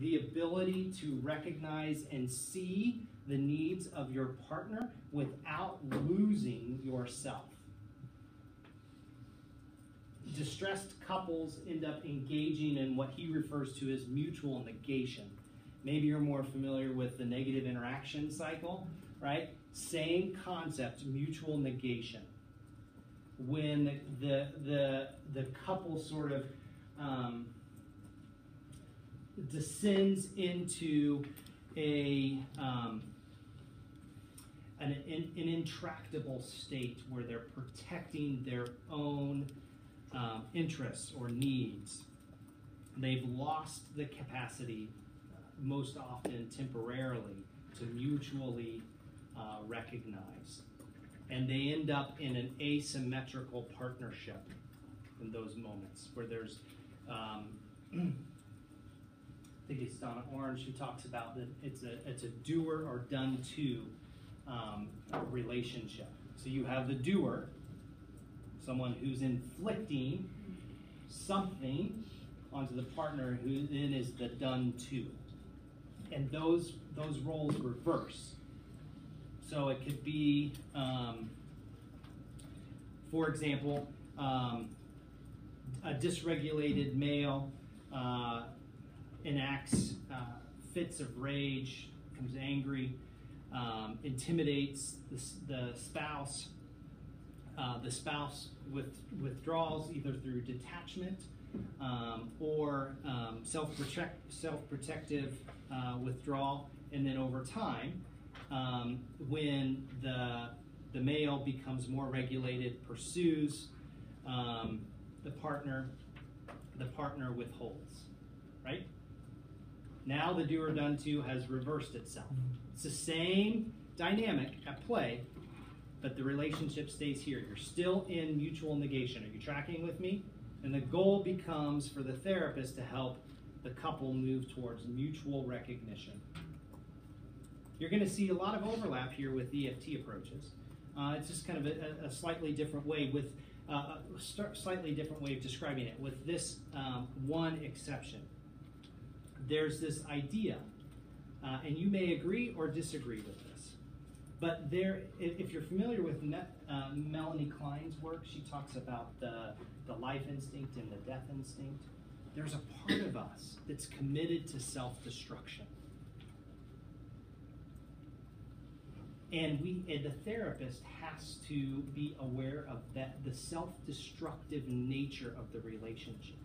the ability to recognize and see the needs of your partner without losing yourself. Distressed couples end up engaging in what he refers to as mutual negation. Maybe you're more familiar with the negative interaction cycle, right? Same concept, mutual negation. When the couple sort of descends into an intractable state where they're protecting their own interests or needs. They've lost the capacity, most often temporarily, to mutually recognize. And they end up in an asymmetrical partnership in those moments where there's, I think it's Donna Orange who talks about that it's a doer or done to relationship. So you have the doer, someone who's inflicting something onto the partner, who then is the done to. And those roles reverse. So it could be, for example, a dysregulated male enacts fits of rage, becomes angry, intimidates the spouse. The spouse withdraws either through detachment or self-protective withdrawal, and then over time, when the male becomes more regulated, pursues the partner withholds, right? Now the do or done to has reversed itself. It's the same dynamic at play, but the relationship stays here. You're still in mutual negation. Are you tracking with me? And the goal becomes for the therapist to help the couple move towards mutual recognition. You're going to see a lot of overlap here with EFT approaches. It's just kind of a slightly different way with slightly different way of describing it, with this one exception. There's this idea, and you may agree or disagree with this, but there, if you're familiar with Melanie Klein's work, she talks about the life instinct and the death instinct. There's a part of us that's committed to self-destruction. And the therapist has to be aware of that, the self-destructive nature of the relationship.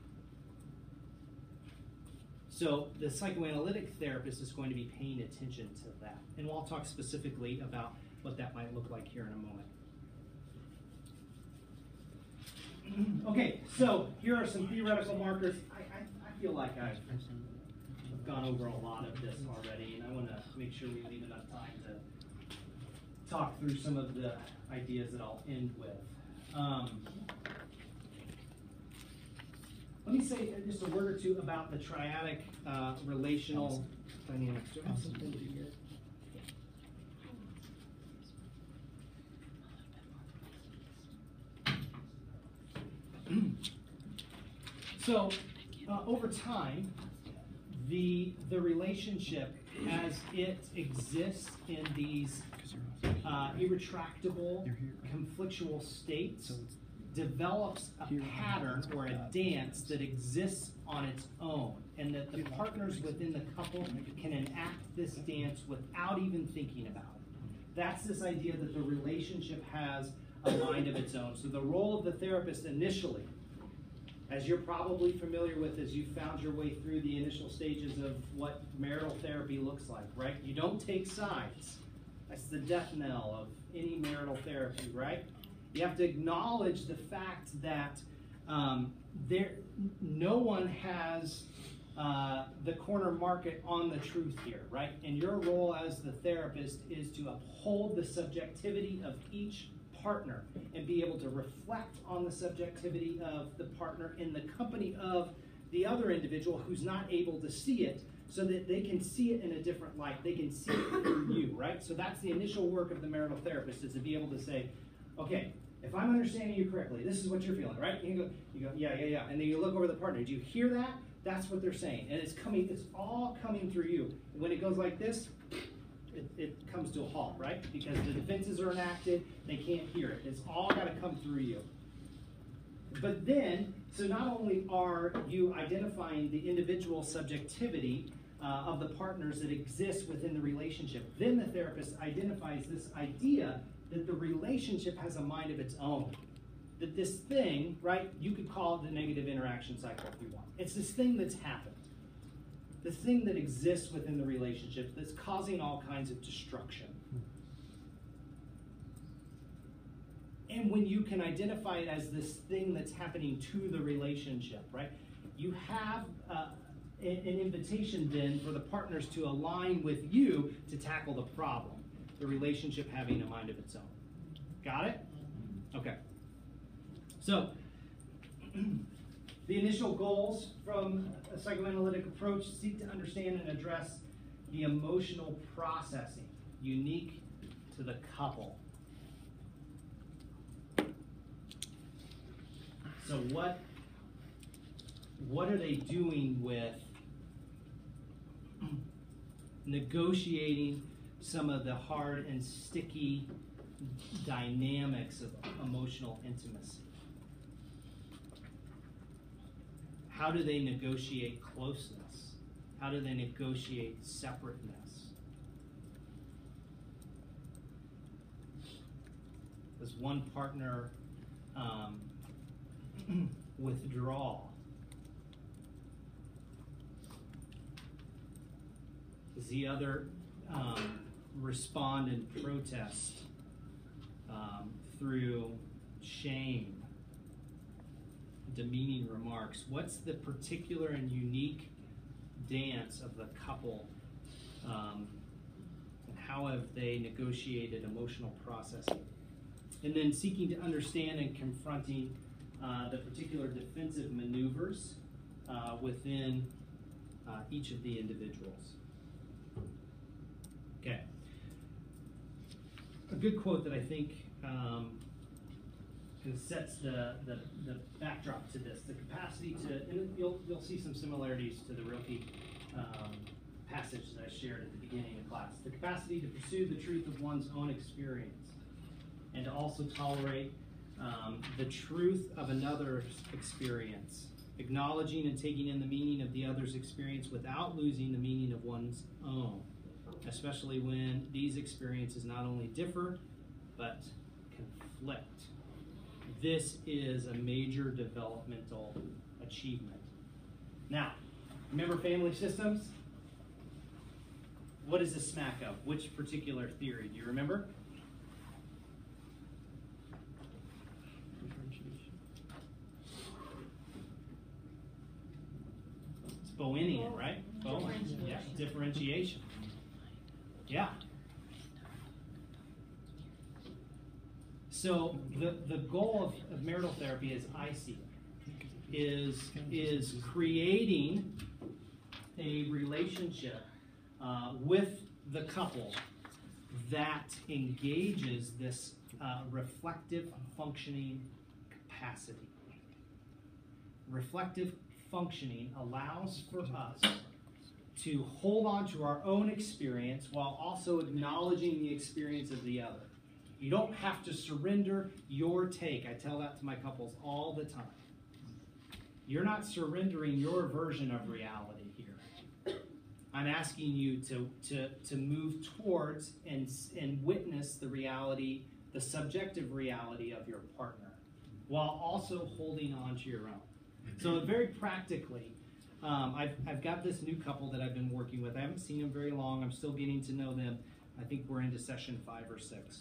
So the psychoanalytic therapist is going to be paying attention to that. And we'll talk specifically about what that might look like here in a moment. Okay, so here are some theoretical markers. I feel like I've gone over a lot of this already, and I want to make sure we leave enough time to talk through some of the ideas that I'll end with. Let me say just a word or two about the triadic relational dynamics. Do I have something to do here? So over time, the relationship as it exists in these irretractable, conflictual states develops a pattern or a dance that exists on its own, and that the partners within the couple can enact this dance without even thinking about it. That's this idea that the relationship has a mind of its own. So the role of the therapist initially, as you're probably familiar with as you found your way through the initial stages of what marital therapy looks like, right? You don't take sides. That's the death knell of any marital therapy, right? You have to acknowledge the fact that no one has the corner market on the truth here, right? And your role as the therapist is to uphold the subjectivity of each partner and be able to reflect on the subjectivity of the partner in the company of the other individual who's not able to see it, so that they can see it in a different light. They can see it through you, right? So that's the initial work of the marital therapist, is to be able to say, okay, if I'm understanding you correctly, this is what you're feeling, right? You go, yeah. And then you look over the partner. Do you hear that? That's what they're saying. And it's all coming through you. When it goes like this, it comes to a halt, right? Because the defenses are enacted, they can't hear it. It's all got to come through you. But then, so not only are you identifying the individual subjectivity of the partners that exist within the relationship, then the therapist identifies this idea that the relationship has a mind of its own. That this thing, right, you could call it the negative interaction cycle if you want. It's this thing that's happened. This thing that exists within the relationship that's causing all kinds of destruction. And when you can identify it as this thing that's happening to the relationship, right, you have an invitation then for the partners to align with you to tackle the problem, the relationship having a mind of its own. Got it? Okay. So, the initial goals from a psychoanalytic approach seek to understand and address the emotional processing unique to the couple. So what are they doing with negotiating some of the hard and sticky dynamics of emotional intimacy? How do they negotiate closeness? How do they negotiate separateness? Does one partner withdraw? Does the other respond and protest through shame, demeaning remarks? What's the particular and unique dance of the couple, and how have they negotiated emotional processing? And then seeking to understand and confronting the particular defensive maneuvers within each of the individuals. Okay. A good quote that I think sets the backdrop to this, the capacity to, and you'll see some similarities to the Rilke passage that I shared at the beginning of class. The capacity to pursue the truth of one's own experience and to also tolerate the truth of another's experience, acknowledging and taking in the meaning of the other's experience without losing the meaning of one's own, especially when these experiences not only differ, but conflict. This is a major developmental achievement. Now, remember family systems? What does this smack of? Which particular theory? Do you remember? It's Bowenian, right? Differentiation. Yeah, differentiation. Yeah. So the goal of marital therapy, as I see it, is creating a relationship with the couple that engages this reflective functioning capacity. Reflective functioning allows for us to hold on to our own experience while also acknowledging the experience of the other. You don't have to surrender your take. I tell that to my couples all the time. You're not surrendering your version of reality here. I'm asking you to move towards and witness the reality, the subjective reality of your partner, while also holding on to your own. So very practically, I've got this new couple that I've been working with. I haven't seen them very long. I'm still getting to know them. I think we're into session 5 or 6.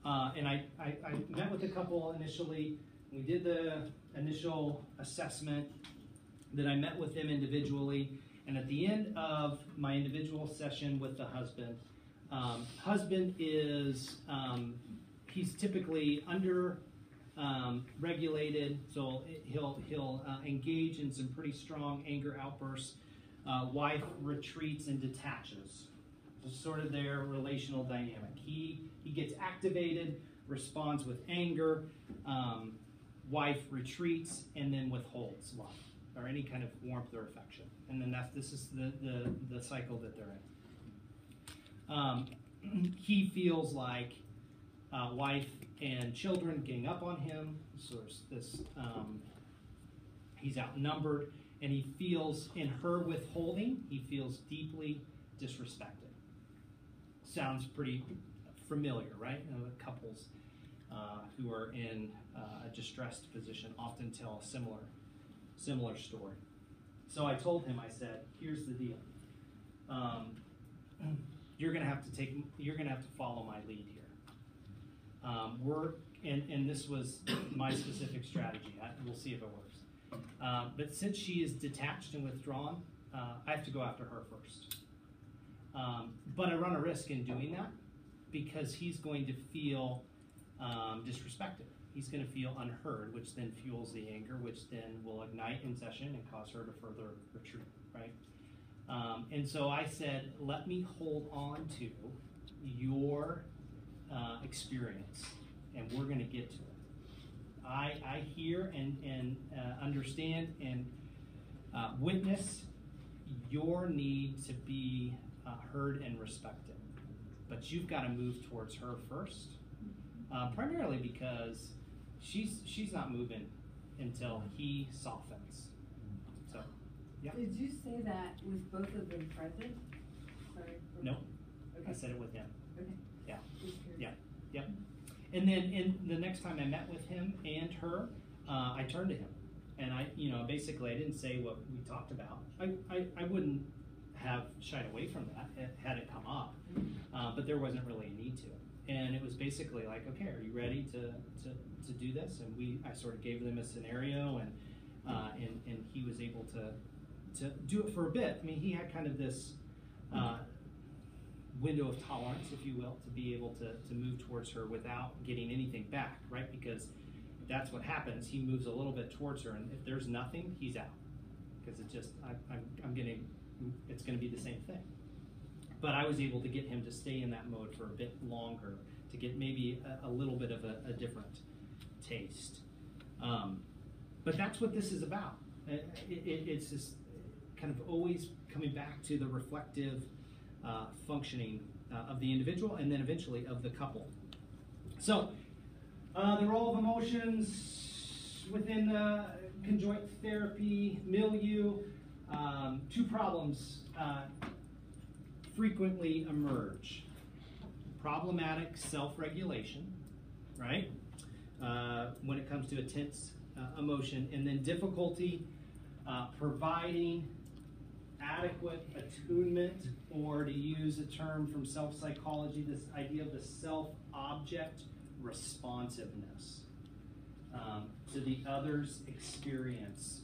And I met with the couple initially. We did the initial assessment. Then I met with them individually. And at the end of my individual session with the husband, husband is, he's typically under regulated, so he'll engage in some pretty strong anger outbursts. Wife retreats and detaches. It's sort of their relational dynamic. He gets activated, responds with anger. Wife retreats and then withholds love or any kind of warmth or affection. And then this is the cycle that they're in. He feels like wife and children gang up on him. So there's this, he's outnumbered, and he feels, in her withholding, he feels deeply disrespected. Sounds pretty familiar, right? You know, the couples who are in a distressed position often tell a similar story. So I told him, I said, here's the deal. You're gonna have to follow my lead here. And this was my specific strategy. We'll see if it works. But since she is detached and withdrawn, I have to go after her first. But I run a risk in doing that because he's going to feel disrespected. He's going to feel unheard, which then fuels the anger, which then will ignite in session and cause her to further retreat, right? And so I said, let me hold on to your experience, and we're going to get to it. I hear and understand and witness your need to be heard and respected. But you've got to move towards her first, primarily because she's not moving until he softens. So, yeah. Did you say that with both of them present? Sorry. No, Okay. I said it with him. Okay. Yeah, Just curious. yeah, yep. And then the next time I met with him and her, I turned to him, and basically I didn't say what we talked about. I wouldn't have shied away from that had it come up, but there wasn't really a need to. And it was basically like, okay, are you ready to do this? And I sort of gave them a scenario, and he was able to do it for a bit. I mean, he had kind of this window of tolerance, if you will, to be able to move towards her without getting anything back, right? Because that's what happens. He moves a little bit towards her, and if there's nothing, he's out. Because it's going to be the same thing. But I was able to get him to stay in that mode for a bit longer, to get maybe a little bit of a different taste. But that's what this is about. It's just kind of always coming back to the reflective functioning of the individual, and then eventually of the couple. So, the role of emotions within the conjoint therapy milieu. Two problems frequently emerge. Problematic self-regulation, right? When it comes to a tense emotion, and then difficulty providing adequate attunement, or to use a term from self-psychology, this idea of the self-object responsiveness to the other's experience.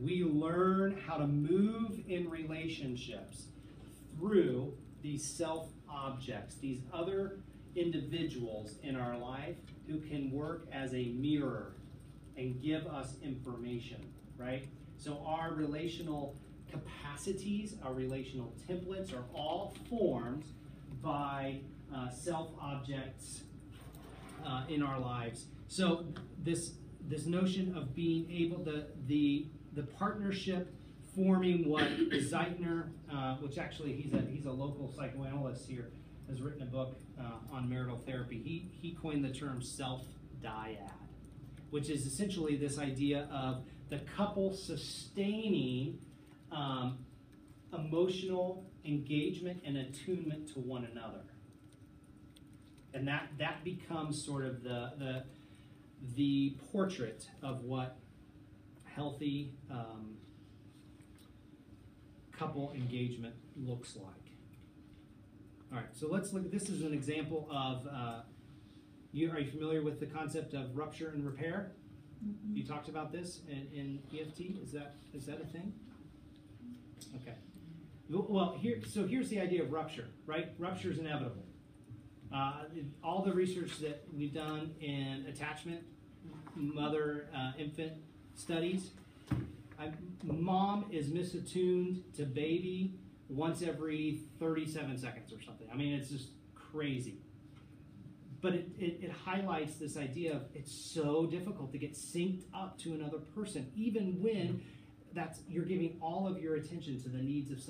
We learn how to move in relationships through these self-objects, these other individuals in our life who can work as a mirror and give us information, right? So our relational capacities, our relational templates are all formed by self-objects in our lives. So this notion of being able the partnership forming what Zeitner, which actually he's a local psychoanalyst here, has written a book on marital therapy. He coined the term self-dyad, which is essentially this idea of the couple sustaining emotional engagement and attunement to one another. And that becomes sort of the portrait of what healthy couple engagement looks like. All right, so let's look. This is an example of. Are you familiar with the concept of rupture and repair? Mm-hmm. You talked about this in EFT. Is that a thing? Okay. Well, here's the idea of rupture, right? Rupture is inevitable. All the research that we've done in attachment, mother-infant studies, mom is misattuned to baby once every 37 seconds or something. I mean, it's just crazy. But it highlights this idea of it's so difficult to get synced up to another person, even when you're giving all of your attention to the needs of someone